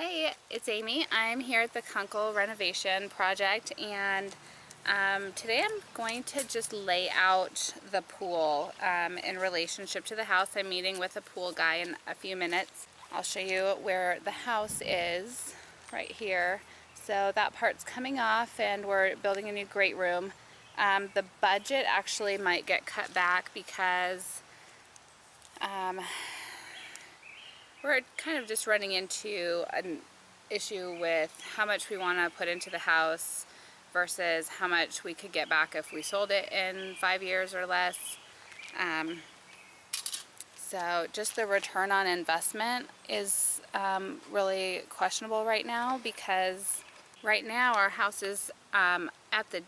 Hey, it's Amy. I'm here at the Kunkle renovation project, and today I'm going to just lay out the pool in relationship to the house. I'm meeting with a pool guy in a few minutes. I'll show you where the house is right here. So that part's coming off and we're building a new great room. The budget actually might get cut back because we're kind of just running into an issue with how much we want to put into the house versus how much we could get back if we sold it in 5 years or less. So just the return on investment is really questionable right now, because right now our house is at the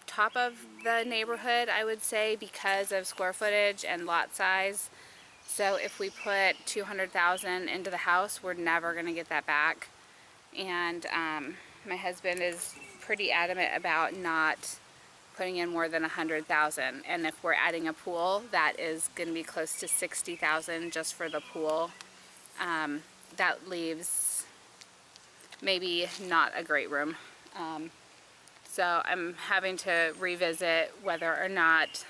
top of the neighborhood, I would say, because of square footage and lot size. So if we put $200,000 into the house, we're never going to get that back. And my husband is pretty adamant about not putting in more than $100,000. And if we're adding a pool, that is going to be close to $60,000 just for the pool. That leaves maybe not a great room. So I'm having to revisit whether or not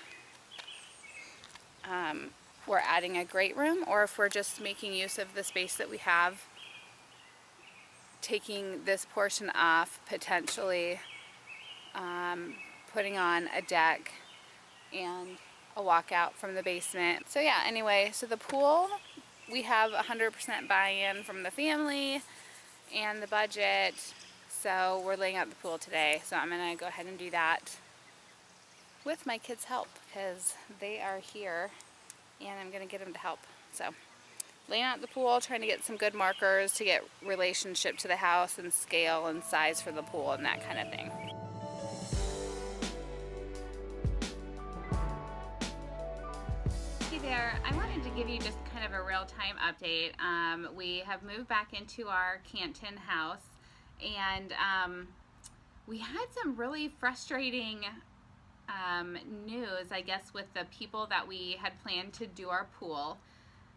we're adding a great room, or if we're just making use of the space that we have, taking this portion off, potentially putting on a deck and a walkout from the basement. So yeah, anyway, so the pool, we have 100% buy-in from the family and the budget, so we're laying out the pool today. So I'm gonna go ahead and do that with my kids' help, because they are here and I'm gonna get them to help. So laying out the pool, trying to get some good markers to get relationship to the house and scale and size for the pool and that kind of thing. Hey there, I wanted to give you just kind of a real-time update. We have moved back into our Canton house, and we had some really frustrating news, I guess, with the people that we had planned to do our pool.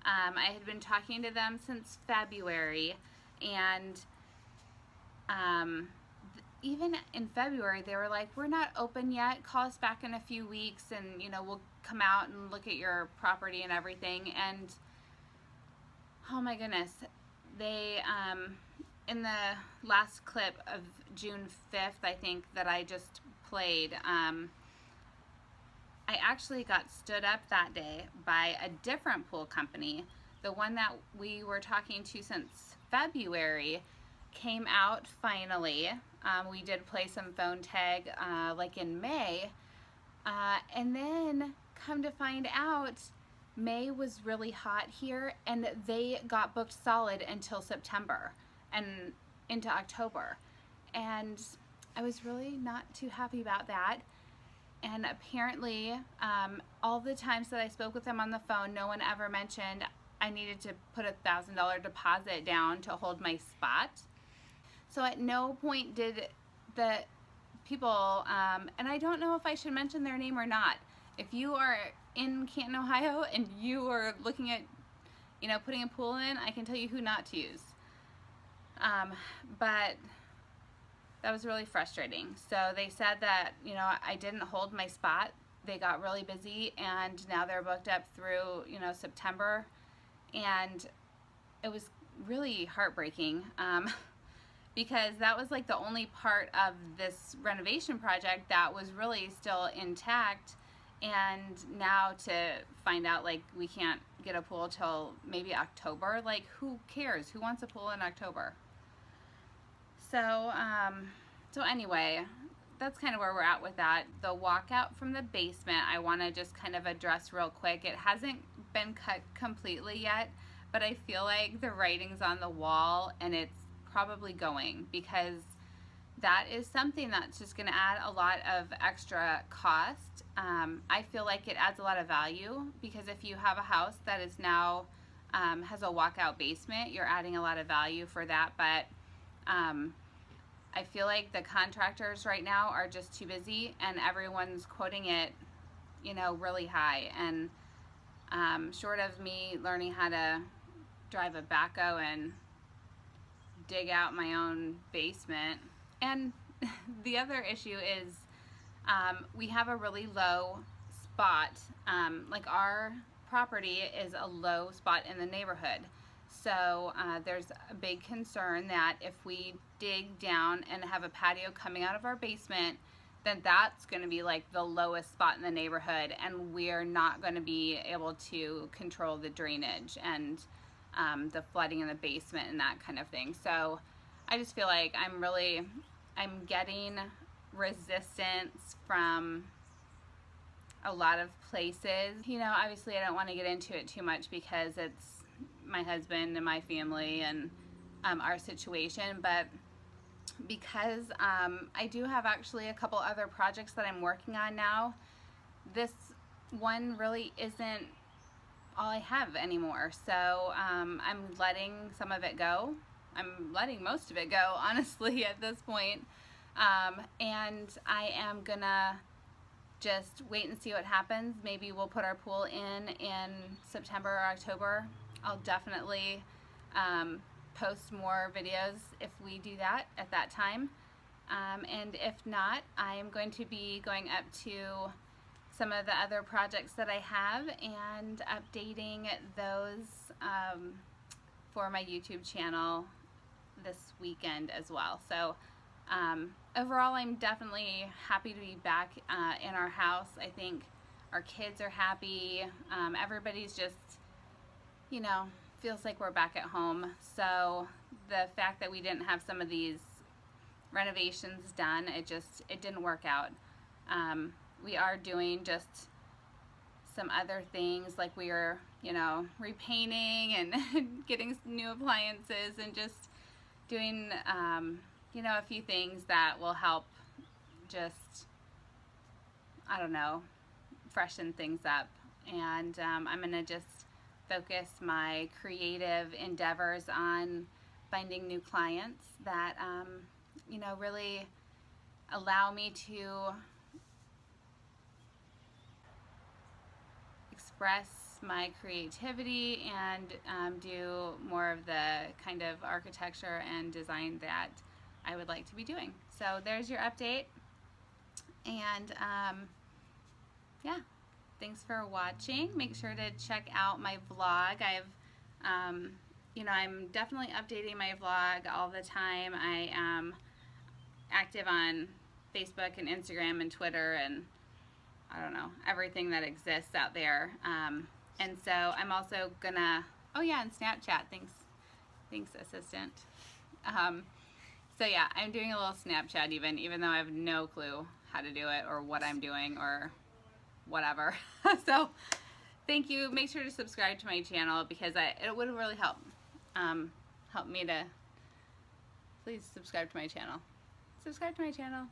I had been talking to them since February, and even in February they were like, we're not open yet, call us back in a few weeks and we'll come out and look at your property and everything. And oh my goodness, they in the last clip of June 5th, I think, that I just played, I actually got stood up that day by a different pool company. The one that we were talking to since February came out finally. We did play some phone tag like in May, and then come to find out, May was really hot here and they got booked solid until September and into October. And I was really not too happy about that. And apparently, all the times that I spoke with them on the phone, no one ever mentioned I needed to put a $1,000 deposit down to hold my spot. So at no point did the people, and I don't know if I should mention their name or not. If you are in Canton, Ohio, and you are looking at, putting a pool in, I can tell you who not to use. But that was really frustrating. So they said that, I didn't hold my spot. They got really busy and now they're booked up through, September. And it was really heartbreaking because that was like the only part of this renovation project that was really still intact. And now to find out like we can't get a pool till maybe October, like who cares? Who wants a pool in October? So, so anyway, that's kind of where we're at with that. The walkout from the basement, I want to just kind of address real quick. It hasn't been cut completely yet, but I feel like the writing's on the wall and it's probably going, because that is something that's just going to add a lot of extra cost. I feel like it adds a lot of value, because if you have a house that is now has a walkout basement, you're adding a lot of value for that. But I feel like the contractors right now are just too busy and everyone's quoting it, really high. And short of me learning how to drive a backhoe and dig out my own basement. And the other issue is we have a really low spot. Like our property is a low spot in the neighborhood. So there's a big concern that if we dig down and have a patio coming out of our basement, then that's going to be like the lowest spot in the neighborhood, and we're not going to be able to control the drainage and the flooding in the basement and that kind of thing. So I just feel like I'm getting resistance from a lot of places. You know, obviously I don't want to get into it too much because it's my husband and my family and our situation, but because I do have actually a couple other projects that I'm working on now, this one really isn't all I have anymore. So I'm letting some of it go. I'm letting most of it go, honestly, at this point. And I am gonna just wait and see what happens. Maybe we'll put our pool in September or October. I'll definitely post more videos if we do that at that time. And if not, I'm going to be going up to some of the other projects that I have and updating those for my YouTube channel this weekend as well. So overall, I'm definitely happy to be back in our house. I think our kids are happy. Everybody's just, you know, feels like we're back at home. So the fact that we didn't have some of these renovations done, it didn't work out. We are doing just some other things, like we are, you know, repainting and getting new appliances and just doing, you know, a few things that will help just, I don't know, freshen things up. And I'm gonna just focus my creative endeavors on finding new clients that, you know, really allow me to express my creativity and do more of the kind of architecture and design that I would like to be doing. So there's your update, and yeah, thanks for watching. Make sure to check out my vlog. You know, I'm definitely updating my vlog all the time. I am active on Facebook and Instagram and Twitter and I don't know, everything that exists out there. And so I'm also gonna, oh yeah, and Snapchat, thanks assistant. So yeah, I'm doing a little Snapchat even though I have no clue how to do it or what I'm doing or whatever. So thank you. Make sure to subscribe to my channel because it would really help me to, please subscribe to my channel. Subscribe to my channel.